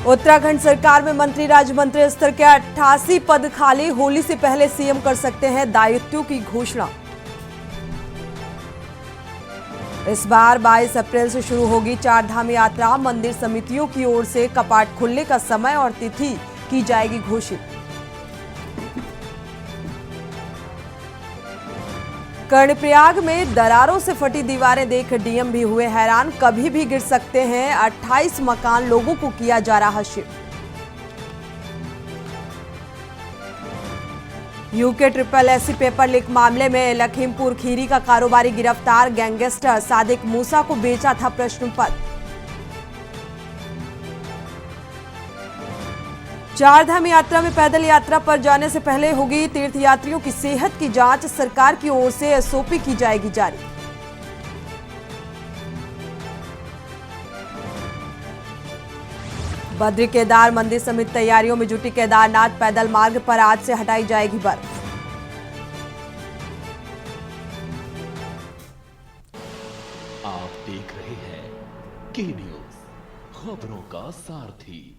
उत्तराखंड सरकार में मंत्री राज्य मंत्री स्तर के 88 पद खाली। होली से पहले सीएम कर सकते हैं दायित्वों की घोषणा। इस बार 22 अप्रैल से शुरू होगी चारधाम यात्रा। मंदिर समितियों की ओर से कपाट खुलने का समय और तिथि की जाएगी घोषित। कर्णप्रयाग में दरारों से फटी दीवारें देख डीएम भी हुए हैरान। कभी भी गिर सकते हैं 28 मकान, लोगों को किया जा रहा shift. UK SSS paper leak मामले में लखीमपुर खीरी का कारोबारी गिरफ्तार। गैंगस्टर सादिक मूसा को बेचा था प्रश्न पत्र। चारधाम यात्रा में पैदल यात्रा पर जाने से पहले होगी तीर्थयात्रियों की सेहत की जांच। सरकार की ओर से एसओपी की जाएगी जारी। बद्री केदार मंदिर समिति तैयारियों में जुटी। केदारनाथ पैदल मार्ग पर आज से हटाई जाएगी बर्फ। आप देख रहे हैं के न्यूज, खबरों का सारथी।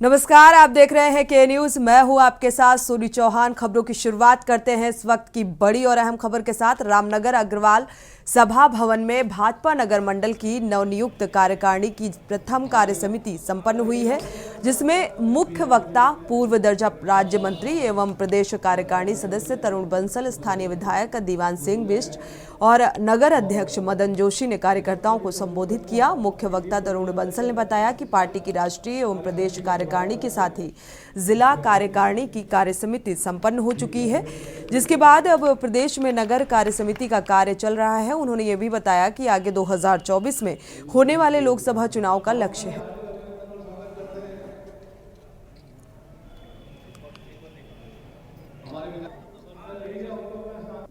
नमस्कार, आप देख रहे हैं के न्यूज। मैं हूं आपके साथ सोनी चौहान। खबरों की शुरुआत करते हैं इस वक्त की बड़ी और अहम खबर के साथ। रामनगर अग्रवाल सभा भवन में भाजपा नगर मंडल की नवनियुक्त कार्यकारिणी की प्रथम कार्य समिति संपन्न हुई है, जिसमें मुख्य वक्ता पूर्व दर्जा राज्य मंत्री एवं प्रदेश कार्यकारिणी सदस्य तरुण बंसल, स्थानीय विधायक दीवान सिंह बिष्ट और नगर अध्यक्ष मदन जोशी ने कार्यकर्ताओं को संबोधित किया। मुख्य वक्ता तरुण बंसल ने बताया कि पार्टी की राष्ट्रीय एवं प्रदेश कार्यकारिणी के साथ ही जिला कार्यकारिणी की कार्य समिति संपन्न हो चुकी है, जिसके बाद अब प्रदेश में नगर कार्य समिति का कार्य चल रहा है। उन्होंने ये भी बताया कि आगे 2024 में होने वाले लोकसभा चुनाव का लक्ष्य है।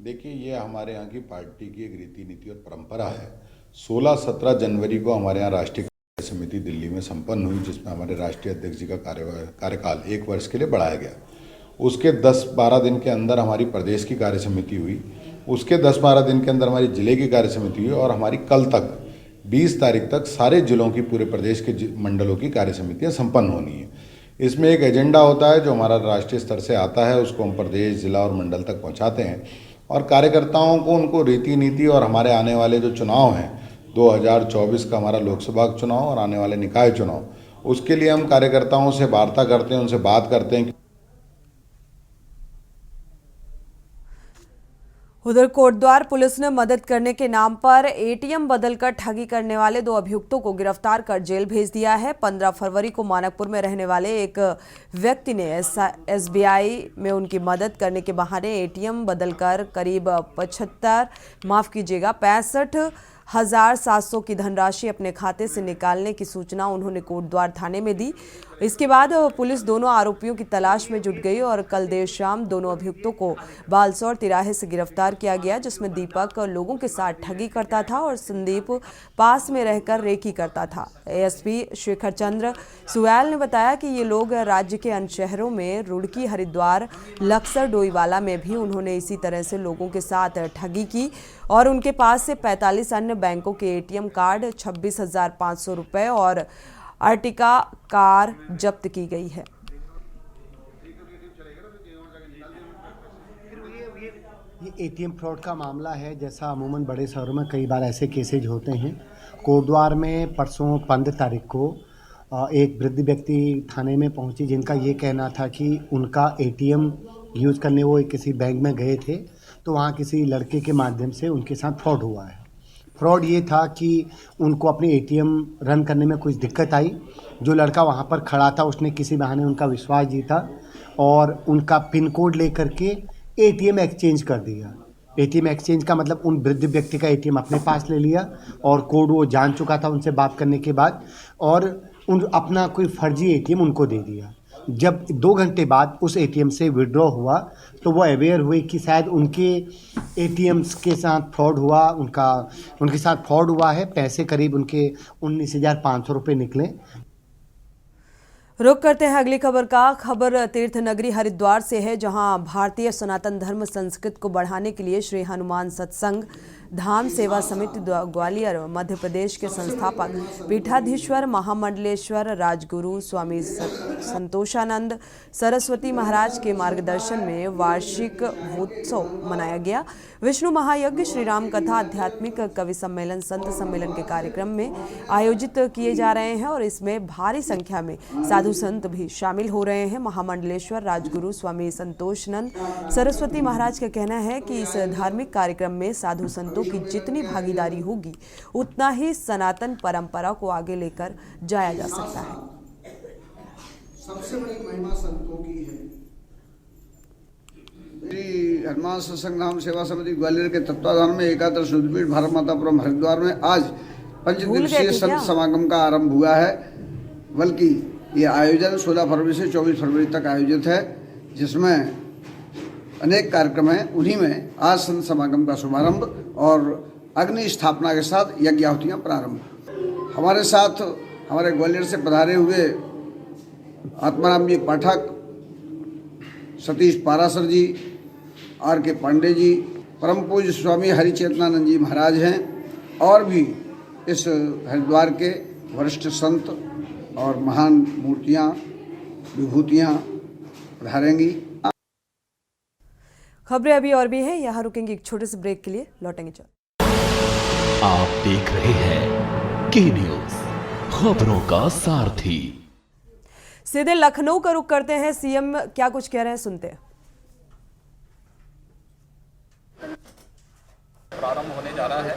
देखिए, ये हमारे यहाँ की पार्टी की एक रीति नीति और परंपरा है। 16-17 जनवरी को हमारे यहाँ राष्ट्रीय कार्य समिति दिल्ली में संपन्न हुई, जिसमें हमारे राष्ट्रीय अध्यक्ष जी का कार्यकाल 1 वर्ष के लिए बढ़ाया गया। उसके 10-12 दिन के अंदर हमारी प्रदेश की कार्य समिति हुई। उसके 10-12 दिन के अंदर हमारी जिले की कार्य समिति हुई और हमारी कल तक 20 तारीख तक सारे जिलों की, पूरे प्रदेश के मंडलों की कार्य समितियाँ संपन्न होनी है। इसमें एक एजेंडा होता है जो हमारा राष्ट्रीय स्तर से आता है, उसको हम प्रदेश, जिला और मंडल तक पहुँचाते हैं और कार्यकर्ताओं को उनको रीति नीति और हमारे आने वाले जो चुनाव हैं 2024 का हमारा लोकसभा चुनाव और आने वाले निकाय चुनाव, उसके लिए हम कार्यकर्ताओं से वार्ता करते हैं, उनसे बात करते हैं। उधर कोटद्वार पुलिस ने मदद करने के नाम पर एटीएम बदलकर ठगी करने वाले 2 अभियुक्तों को गिरफ्तार कर जेल भेज दिया है। 15 फरवरी को मानकपुर में रहने वाले एक व्यक्ति ने एसबीआई में उनकी मदद करने के बहाने एटीएम बदलकर करीब 65,700 की धनराशि अपने खाते से निकालने की सूचना उन्होंने कोटद्वार थाने में दी। इसके बाद पुलिस दोनों आरोपियों की तलाश में जुट गई और कल देर शाम दोनों अभियुक्तों को बालसौर तिराहे से गिरफ्तार किया गया, जिसमें दीपक लोगों के साथ ठगी करता था और संदीप पास में रहकर रेकी करता था। एएसपी शेखर चंद्र सुवैल ने बताया कि ये लोग राज्य के अन्य शहरों में रुड़की, हरिद्वार, लक्सर, डोईवाला में भी उन्होंने इसी तरह से लोगों के साथ ठगी की और उनके पास से 45 अन्य बैंकों के एटीएम कार्ड, 26,500 रुपए और अर्टिका कार जब्त की गई है। ये एटीएम फ्रॉड का मामला है। जैसा अमूमन बड़े शहरों में कई बार ऐसे केसेज होते हैं। कोटद्वार में परसों 15 तारीख को एक वृद्ध व्यक्ति थाने में पहुंची, जिनका ये कहना था कि उनका एटीएम यूज़ करने वो किसी बैंक में गए थे, तो वहाँ किसी लड़के के माध्यम से उनके साथ फ्रॉड हुआ है। फ्रॉड ये था कि उनको अपने एटीएम रन करने में कुछ दिक्कत आई। जो लड़का वहाँ पर खड़ा था उसने किसी बहाने उनका विश्वास जीता और उनका पिन कोड लेकर के एटीएम एक्सचेंज कर दिया। एटीएम एक्सचेंज का मतलब उन वृद्ध व्यक्ति का एटीएम अपने पास ले लिया और कोड वो जान चुका था उनसे बात करने के बाद, और उन अपना कोई फर्जी एटीएम उनको दे दिया। जब 2 घंटे बाद उस एटीएम से विड्रॉ हुआ तो वो अवेयर हुए कि शायद उनके एटीएम्स के साथ फ्रॉड हुआ, उनके साथ फ्रॉड हुआ है। पैसे करीब उनके 19,500 रुपये निकले। रुक करते हैं अगली खबर का। खबर तीर्थ नगरी हरिद्वार से है, जहां भारतीय सनातन धर्म संस्कृति को बढ़ाने के लिए श्री हनुमान सत्संग धाम सेवा समिति ग्वालियर मध्य प्रदेश के संस्थापक पीठाधीश्वर महामंडलेश्वर राजगुरु स्वामी संतोषानंद सरस्वती महाराज के मार्गदर्शन में वार्षिक उत्सव मनाया गया। विष्णु महायज्ञ, श्री राम कथा, आध्यात्मिक कवि सम्मेलन, संत सम्मेलन के कार्यक्रम में आयोजित किए जा रहे हैं और इसमें भारी संख्या में साधु संत भी शामिल हो रहे हैं। महामंडलेश्वर राजगुरु स्वामी संतोषानंद सरस्वती महाराज का कहना है कि इस धार्मिक कार्यक्रम में साधु संतों की जितनी भागीदारी होगी उतना ही सनातन परंपरा को आगे लेकर जाया जा सकता है। सबसे बड़ी महिमा संतों की है। श्री हनुमान सत्संग धाम सेवा समिति ग्वालियर के तत्वाधान में एकादश शुद्धपीठ भारत मातापुरम हरिद्वार में आज पंचदिवसीय संत समागम का आरंभ हुआ है। बल्कि ये आयोजन 16 फरवरी से 24 फरवरी तक आयोजित है, जिसमें अनेक कार्यक्रम हैं। उन्हीं में आज संत समागम का शुभारंभ और अग्नि स्थापना के साथ यज्ञाहुतियाँ प्रारंभ। हमारे साथ हमारे ग्वालियर से पधारे हुए आत्माराम जी पाठक, सतीश पारासर जी, आर के पांडे जी, परम पूज्य स्वामी हरिचेतनानंद जी महाराज हैं और भी इस हरिद्वार के वरिष्ठ संत और महान मूर्तियाँ विभूतियाँ पधारेंगी। खबरें अभी और भी हैं, यहाँ रुकेंगे एक छोटे से ब्रेक के लिए, लौटेंगे चल। आप देख रहे हैं के न्यूज, खबरों का सारथी। सीधे लखनऊ का रुख करते हैं। सीएम क्या कुछ कह रहे हैं, सुनते हैं। प्रारंभ होने जा रहा है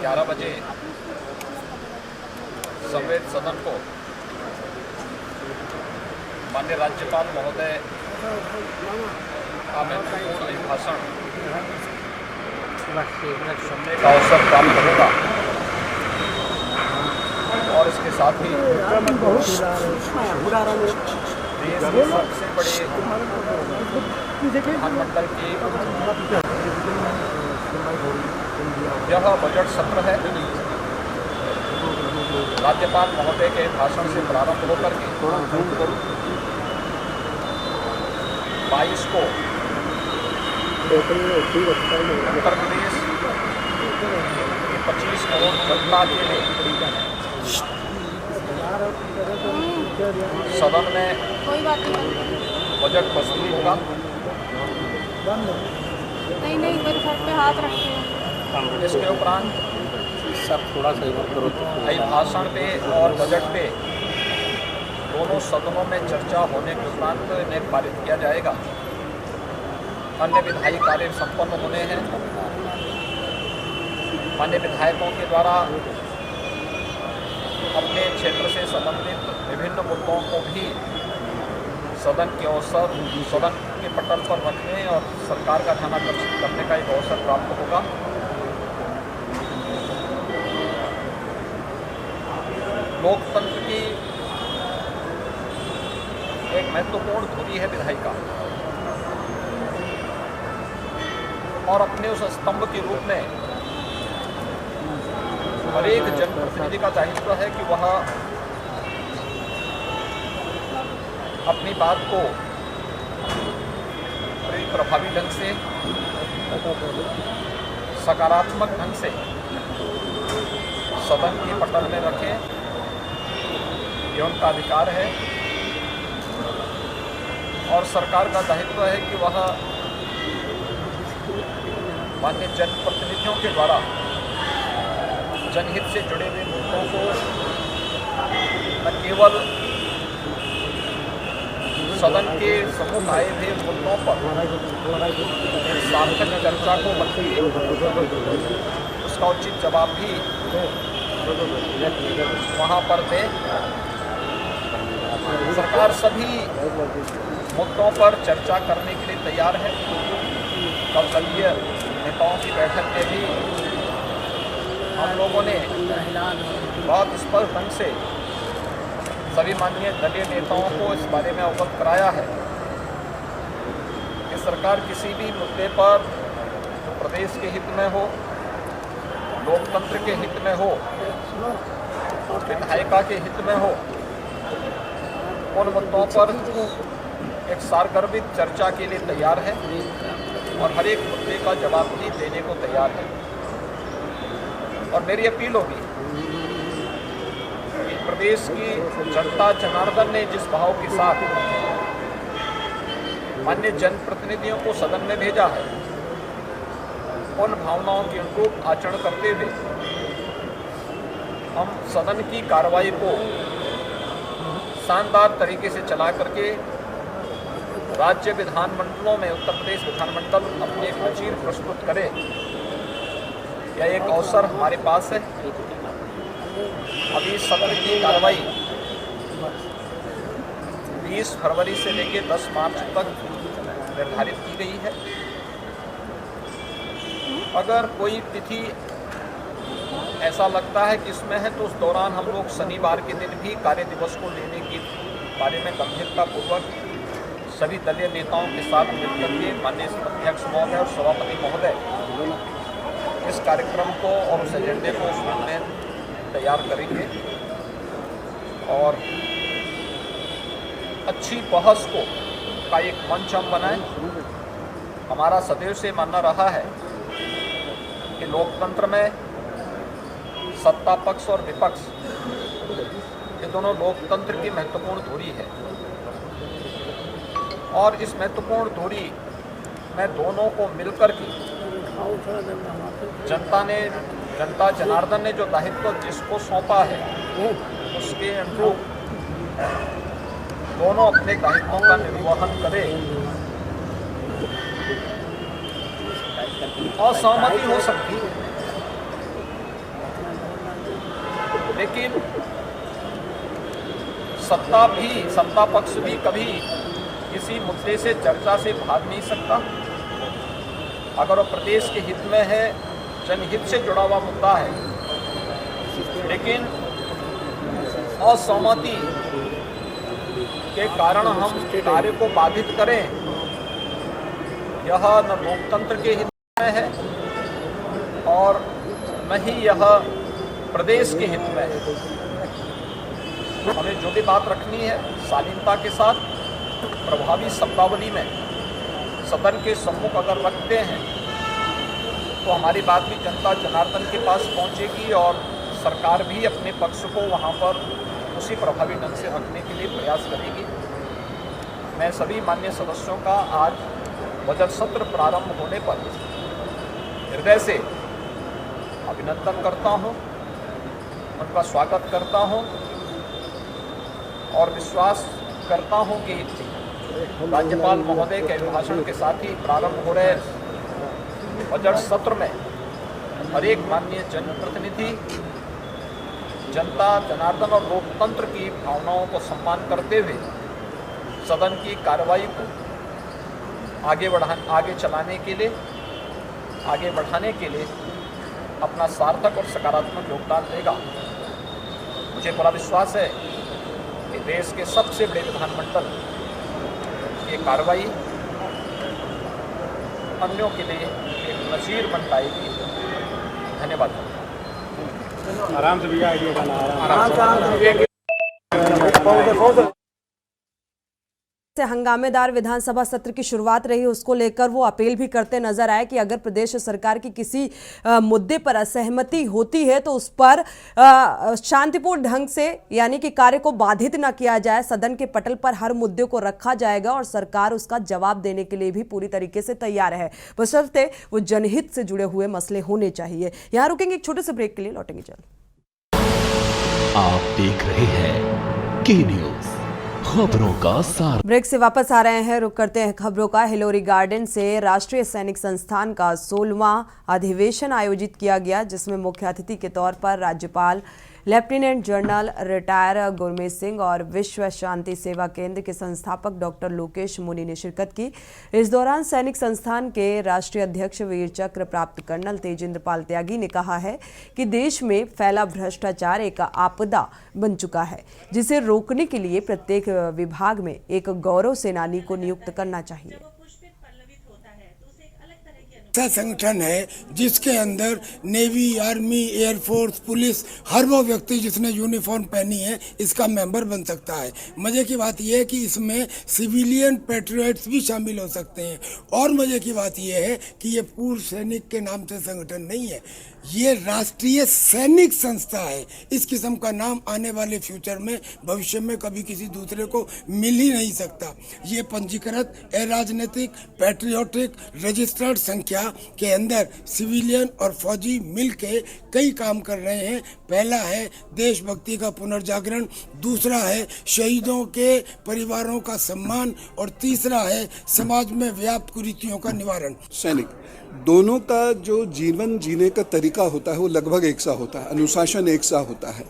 11 बजे संवेद सदन को माननीय राज्यपाल महोदय का महत्वपूर्ण अभिभाषण सुनने का अवसर प्राप्त होगा और इसके साथ ही देश के सबसे बड़े विधानमंडल की यह बजट सत्र है। राज्यपाल महोदय के भाषण से प्रारंभ होकर के 22 को उत्तर प्रदेश 25 करोड़ जनता के लिए सदन में बजट प्रस्तुत होगा। नहीं मेरे सर पे हाथ रखे। इसके उपरांत सब थोड़ा सा अभिभाषण पे और बजट पे दोनों सदनों में चर्चा होने के उपरांत इन्हें पारित किया जाएगा। अन्य विधायी कार्य संपन्न होने हैं। अन्य विधायकों के द्वारा अपने क्षेत्र से संबंधित विभिन्न मुद्दों को भी सदन के अवसर, सदन के पटल पर रखने और सरकार का ध्यान आकर्षित करने का एक अवसर प्राप्त होगा। लोकतंत्र की एक महत्वपूर्ण धुरी है विधायिका और अपने उस स्तंभ के रूप में हर एक जनप्रतिनिधि का दायित्व है कि वह अपनी बात को बड़ी प्रभावी ढंग से, सकारात्मक ढंग से सदन के पटल में रखें। ये उनका अधिकार है और सरकार का दायित्व है कि वह माननीय जनप्रतिनिधियों के द्वारा जनहित से जुड़े हुए मुद्दों को न केवल सदन के सम्मुख आए हुए मुद्दों पर सार्थक चर्चा को बल्कि उसका उचित जवाब भी वहाँ पर दे। सरकार सभी मुद्दों पर चर्चा करने के लिए तैयार है। कल दलीय नेताओं की बैठक में भी हम लोगों ने बहुत स्पष्ट ढंग से सभी माननीय दलीय नेताओं को इस बारे में अवगत कराया है कि सरकार किसी भी मुद्दे पर जो प्रदेश के हित में हो, लोकतंत्र के हित में हो, विधायिका के हित में हो, उन मुद्दों पर एक सारगर्भित चर्चा के लिए तैयार है। और हर एक मुद्दे का जवाब भी देने को तैयार है। और मेरी अपील होगी कि प्रदेश की जनता जनार्दन ने जिस भाव के साथ माननीय जनप्रतिनिधियों को सदन में भेजा है, उन भावनाओं के अनुरूप आचरण करते हुए हम सदन की कार्रवाई को शानदार तरीके से चला करके राज्य विधानमंडलों में उत्तर प्रदेश विधानमंडल अपने एक नज़ीर प्रस्तुत करे। यह एक अवसर हमारे पास है। अभी सत्र की कार्रवाई 20 फरवरी से लेकर 10 मार्च तक निर्धारित की गई है। अगर कोई तिथि ऐसा लगता है कि इसमें है तो उस दौरान हम लोग शनिवार के दिन भी कार्य दिवस को लेने के बारे में गंभीरतापूर्वक सभी दलीय नेताओं के साथ मिलकर के माननीय अध्यक्ष महोदय और सभापति महोदय इस कार्यक्रम को और उस एजेंडे को उस में तैयार करेंगे और अच्छी बहस को का एक मंच हम बनाएं। हमारा सदैव से मानना रहा है कि लोकतंत्र में सत्ता पक्ष और विपक्ष ये दोनों लोकतंत्र की महत्वपूर्ण धुरी है और इस महत्वपूर्ण धुरी में दोनों को मिलकर के जनता जनार्दन ने जो दायित्व जिसको सौंपा है उसके अनुरूप दोनों अपने दायित्वों का निर्वहन करें। असहमति हो सकती है, लेकिन सत्ता पक्ष भी कभी किसी मुद्दे से चर्चा से भाग नहीं सकता। अगर वो प्रदेश के हित में है, जनहित से जुड़ा हुआ मुद्दा है, लेकिन असहमति के कारण हम कार्य को बाधित करें, यह न लोकतंत्र के हित में है और न ही यह प्रदेश के हित में है। हमें जो भी बात रखनी है शालीनता के साथ प्रभावी शब्दावली में सदन के सम्मुख अगर रखते हैं तो हमारी बात भी जनता जनार्दन के पास पहुंचेगी और सरकार भी अपने पक्ष को वहां पर उसी प्रभावी ढंग से रखने के लिए प्रयास करेगी। मैं सभी माननीय सदस्यों का आज बजट सत्र प्रारंभ होने पर हृदय से अभिनंदन करता हूं, उनका स्वागत करता हूं और विश्वास करता हूं कि राज्यपाल महोदय के अभिभाषण के साथ ही प्रारंभ हो रहे बजट सत्र में हर एक माननीय जनप्रतिनिधि जनता जनार्दन और लोकतंत्र की भावनाओं को सम्मान करते हुए सदन की कार्रवाई को आगे चलाने के लिए आगे बढ़ाने के लिए अपना सार्थक और सकारात्मक योगदान देगा। मुझे बड़ा विश्वास है कि देश के सबसे बड़े विधानमंडल ये कार्रवाई अन्यों के लिए एक नज़ीर बन पाएगी। धन्यवाद। आराम से भैया आइए से हंगामेदार विधानसभा सत्र की शुरुआत रही, उसको लेकर वो अपील भी करते नजर आए कि अगर प्रदेश सरकार की किसी मुद्दे पर असहमति होती है तो उस पर शांतिपूर्ण ढंग से यानी कि कार्य को बाधित न किया जाए। सदन के पटल पर हर मुद्दे को रखा जाएगा और सरकार उसका जवाब देने के लिए भी पूरी तरीके से तैयार है, बशर्ते वो जनहित से जुड़े हुए मसले होने चाहिए। यहाँ रुकेंगे एक छोटे से ब्रेक के लिए, लौटेंगे जल्द। आप देख रहे हैं के न्यूज़ खबरों का सार। ब्रेक से वापस आ रहे हैं, रुक करते हैं खबरों का। हिलोरी गार्डन से राष्ट्रीय सैनिक संस्थान का 16वां अधिवेशन आयोजित किया गया, जिसमें मुख्य अतिथि के तौर पर राज्यपाल lieutenant general retire Gurmeet Singh और विश्व शांति सेवा केंद्र के संस्थापक डॉक्टर लोकेश मुनि ने शिरकत की। इस दौरान सैनिक संस्थान के राष्ट्रीय अध्यक्ष वीर चक्र प्राप्त कर्नल तेजेंद्र पाल त्यागी ने कहा है कि देश में फैला भ्रष्टाचार एक आपदा बन चुका है, जिसे रोकने के लिए प्रत्येक विभाग में एक गौरव सेनानी को नियुक्त करना चाहिए। ऐसा संगठन है जिसके अंदर नेवी, आर्मी, एयरफोर्स, पुलिस, हर वो व्यक्ति जिसने यूनिफॉर्म पहनी है इसका मेंबर बन सकता है। मज़े की बात यह है कि इसमें सिविलियन पैट्रियट्स भी शामिल हो सकते हैं। और मज़े की बात यह है कि ये पूर्व सैनिक के नाम से संगठन नहीं है, ये राष्ट्रीय सैनिक संस्था है। इस किस्म का नाम आने वाले फ्यूचर में, भविष्य में कभी किसी दूसरे को मिल ही नहीं सकता। ये पंजीकृत अराजनीतिक पैट्रियोटिक रजिस्टर्ड संख्या के अंदर सिविलियन और फौजी मिलके कई काम कर रहे हैं। पहला है देशभक्ति का पुनर्जागरण, दूसरा है शहीदों के परिवारों का सम्मान और तीसरा है समाज में व्याप्त कुरीतियों का निवारण। सैनिक दोनों का जो जीवन जीने का तरीका होता है वो लगभग एक सा होता है, अनुशासन एक सा होता है,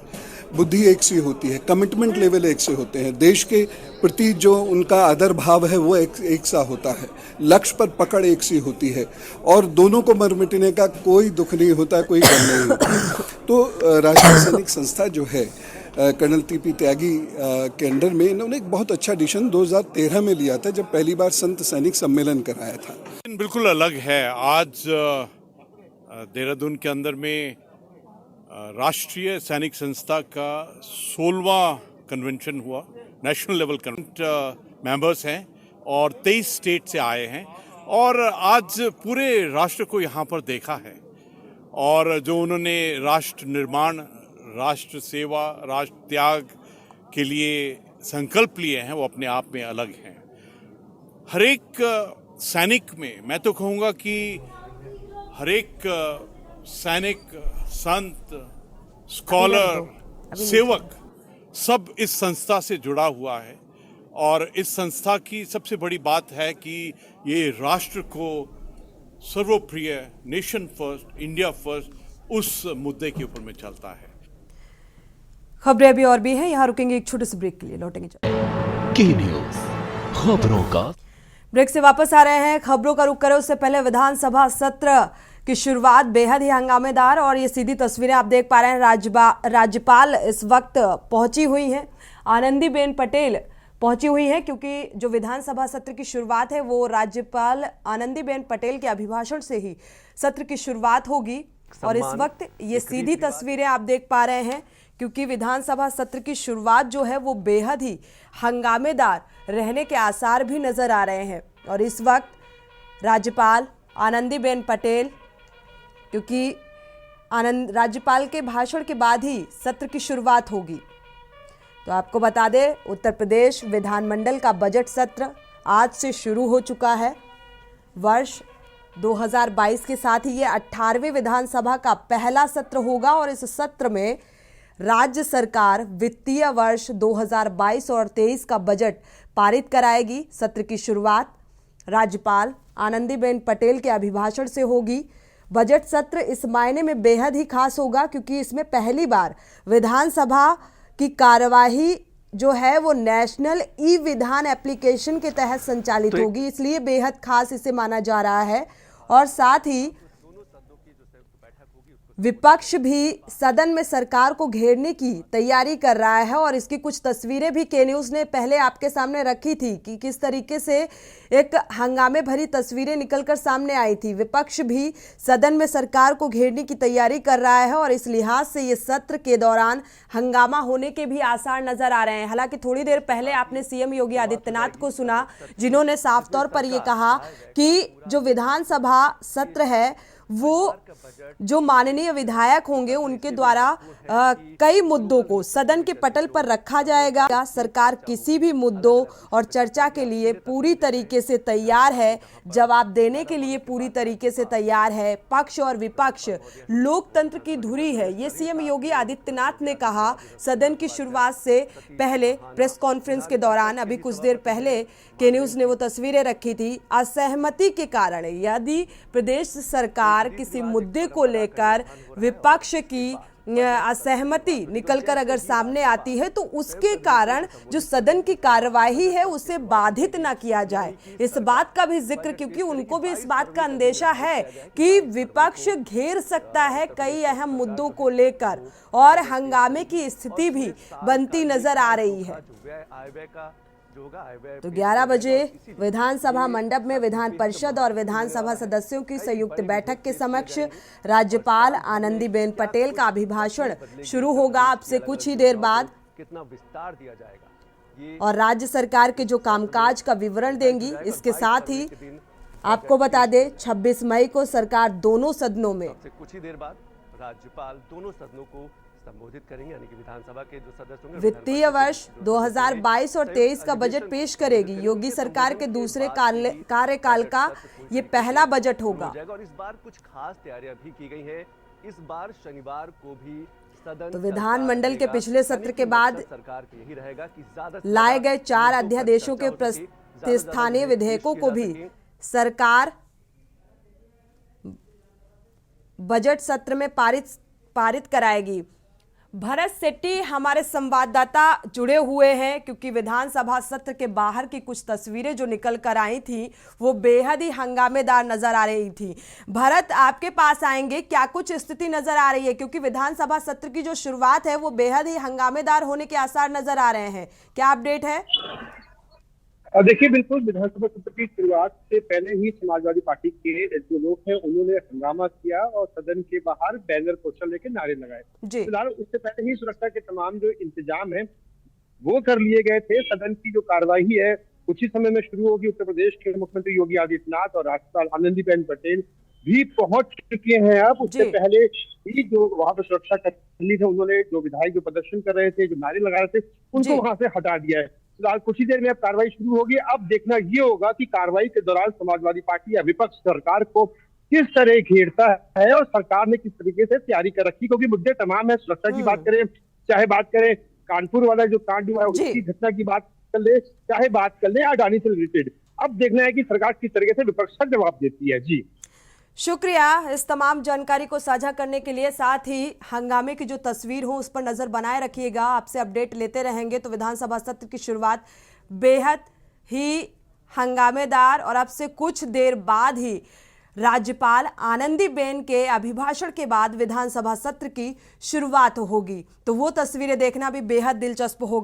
बुद्धि एक सी होती है, कमिटमेंट लेवल एक से होते हैं, देश के प्रति जो उनका आदर भाव है वो एक सा होता है, लक्ष्य पर पकड़ एक सी होती है और दोनों को मर मिटने का कोई दुख नहीं होता, कोई गम नहीं होता। तो राष्ट्रीय सैनिक संस्था जो है कर्नल टीपी त्यागी के अंडर में इन्होंने एक बहुत अच्छा डिसीजन 2013 में लिया था जब पहली बार संत सैनिक सम्मेलन कराया था। बिल्कुल अलग है। आज देहरादून के अंदर में राष्ट्रीय सैनिक संस्था का 16वां कन्वेंशन हुआ, नेशनल लेवल कन्वेंशन। मेंबर्स हैं और 23 स्टेट से आए हैं और आज पूरे राष्ट्र को यहाँ पर देखा है और जो उन्होंने राष्ट्र निर्माण, राष्ट्र सेवा, राष्ट्र त्याग के लिए संकल्प लिए हैं वो अपने आप में अलग हैं। हर एक सैनिक में मैं तो कहूँगा कि हर एक सैनिक, संत, स्कॉलर, सेवक सब इस संस्था से जुड़ा हुआ है और इस संस्था की सबसे बड़ी बात है कि ये राष्ट्र को सर्वप्रिय, नेशन फर्स्ट, इंडिया फर्स्ट, उस मुद्दे के ऊपर में चलता है। खबरें अभी और भी हैं, यहाँ रुकेंगे एक छोटे से ब्रेक के लिए, लौटेंगे। के न्यूज़ खबरों का ब्रेक से वापस आ रहे हैं। खबरों का रुख करें उससे पहले विधानसभा सत्र की शुरुआत बेहद ही हंगामेदार और ये सीधी तस्वीरें आप देख पा रहे हैं। राज्यपाल इस वक्त पहुंची हुई हैं, आनंदीबेन पटेल पहुंची हुई हैं क्योंकि जो विधानसभा सत्र की शुरुआत है वो राज्यपाल आनंदीबेन पटेल के अभिभाषण से ही सत्र की शुरुआत होगी। और इस वक्त ये सीधी तस्वीरें आप देख पा रहे हैं क्योंकि विधानसभा सत्र की शुरुआत जो है वो बेहद ही हंगामेदार रहने के आसार भी नजर आ रहे हैं। और इस वक्त राज्यपाल आनंदीबेन पटेल, क्योंकि राज्यपाल के भाषण के बाद ही सत्र की शुरुआत होगी। तो आपको बता दें, उत्तर प्रदेश विधानमंडल का बजट सत्र आज से शुरू हो चुका है। वर्ष 2022 के साथ ही ये 18वें विधानसभा का पहला सत्र होगा और इस सत्र में राज्य सरकार वित्तीय वर्ष 2022 और 23 का बजट पारित कराएगी। सत्र की शुरुआत राज्यपाल आनंदीबेन पटेल के अभिभाषण से होगी। बजट सत्र इस मायने में बेहद ही खास होगा क्योंकि इसमें पहली बार विधानसभा की कार्यवाही जो है वो नेशनल ई विधान एप्लीकेशन के तहत संचालित होगी, इसलिए बेहद खास इसे माना जा रहा है। और साथ ही विपक्ष भी सदन में सरकार को घेरने की तैयारी कर रहा है और इसकी कुछ तस्वीरें भी के न्यूज़ ने पहले आपके सामने रखी थी कि किस तरीके से एक हंगामे भरी तस्वीरें निकलकर सामने आई थी। विपक्ष भी सदन में सरकार को घेरने की तैयारी कर रहा है और इस लिहाज से ये सत्र के दौरान हंगामा होने के भी आसार नजर आ रहे हैं। हालांकि थोड़ी देर पहले आपने सीएम योगी आदित्यनाथ को सुना जिन्होंने साफ तौर पर यह कहा कि जो विधानसभा सत्र है वो जो माननीय विधायक होंगे उनके द्वारा कई मुद्दों को सदन के पटल पर रखा जाएगा। सरकार किसी भी मुद्दों और चर्चा के लिए पूरी तरीके से तैयार है, जवाब देने के लिए पूरी तरीके से तैयार है। पक्ष और विपक्ष लोकतंत्र की धुरी है, ये सीएम योगी आदित्यनाथ ने कहा सदन की शुरुआत से पहले प्रेस कॉन्फ्रेंस के दौरान। अभी कुछ देर पहले के न्यूज़ ने वो तस्वीरें रखी थी। असहमति के कारण यदि प्रदेश सरकार किसी मुद्दे को लेकर विपक्ष की असहमति निकलकर अगर सामने आती है तो उसके कारण जो सदन की कार्यवाही है उसे बाधित ना किया जाए, इस बात का भी जिक्र, क्योंकि उनको भी इस बात का अंदेशा है कि विपक्ष घेर सकता है कई अहम मुद्दों को लेकर और हंगामे की स्थिति भी बनती नजर आ रही है। तो 11 बजे विधानसभा मंडप में विधान परिषद और विधानसभा सदस्यों की संयुक्त बैठक के समक्ष राज्यपाल आनंदीबेन पटेल का अभिभाषण शुरू होगा अब से कुछ ही देर बाद। कितना विस्तार दिया जाएगा और राज्य सरकार के जो कामकाज का विवरण देंगी। इसके साथ ही आपको बता दें 26 मई को सरकार दोनों सदनों में कुछ ही देर बाद राज्यपाल दोनों सदनों को संबोधित करेंगे, यानी कि विधानसभा के जो सदस्य होंगे वित्तीय वर्ष 2022 और 23 का बजट पेश करेगी। योगी सरकार के दूसरे कार्यकाल का ये पहला बजट होगा। और इस बार कुछ खास तैयारियां भी की गई हैं। इस बार शनिवार को भी सदन तो विधानमंडल के पिछले सत्र के बाद सरकार को यही रहेगा कि ज्यादा लाए गए 4 अध्यादेशों के प्रतिस्थानीय विधेयकों को भी सरकार बजट सत्र में पारित कराएगी। भरत सेट्टी हमारे संवाददाता जुड़े हुए हैं, क्योंकि विधानसभा सत्र के बाहर की कुछ तस्वीरें जो निकल कर आई थी वो बेहद ही हंगामेदार नजर आ रही थी। भरत, आपके पास आएंगे, क्या कुछ स्थिति नजर आ रही है? क्योंकि विधानसभा सत्र की जो शुरुआत है वो बेहद ही हंगामेदार होने के आसार नजर आ रहे हैं, क्या अपडेट है? देखिए, बिल्कुल विधानसभा सत्र की शुरुआत से पहले ही समाजवादी पार्टी के जो लोग हैं उन्होंने हंगामा किया और सदन के बाहर बैनर पोस्टर लेके नारे लगाए। फिलहाल उससे पहले ही सुरक्षा के तमाम जो इंतजाम है वो कर लिए गए थे। सदन की जो कार्यवाही है कुछ ही समय में शुरू होगी। उत्तर प्रदेश के मुख्यमंत्री योगी आदित्यनाथ और राज्यपाल आनंदीबेन पटेल भी पहुंच चुके हैं। अब उससे पहले ही जो वहां पर सुरक्षा कर्मी थे उन्होंने जो विधायक जो प्रदर्शन कर रहे थे, जो नारे लगा रहे थे, उनको वहां से हटा दिया है। फिलहाल कुछ ही देर में अब कार्रवाई शुरू होगी। अब देखना ये होगा कि कार्रवाई के दौरान समाजवादी पार्टी या विपक्ष सरकार को किस तरह घेरता है और सरकार ने किस तरीके से तैयारी कर रखी, क्योंकि मुद्दे तमाम है। सुरक्षा की बात करें, चाहे बात करें कानपुर वाला जो कांड हुआ है उसकी घटना की बात कर ले, चाहे बात कर ले अडानी से रिलेटेड, अब देखना है कि सरकार किस तरीके से विपक्ष का जवाब देती है। जी शुक्रिया इस तमाम जानकारी को साझा करने के लिए। साथ ही हंगामे की जो तस्वीर हो उस पर नजर बनाए रखिएगा, आपसे अपडेट लेते रहेंगे। तो विधानसभा सत्र की शुरुआत बेहद ही हंगामेदार और अब से कुछ देर बाद ही राज्यपाल आनंदीबेन के अभिभाषण के बाद विधानसभा सत्र की शुरुआत होगी। तो वो तस्वीरें देखना भी बेहद दिलचस्प होगा।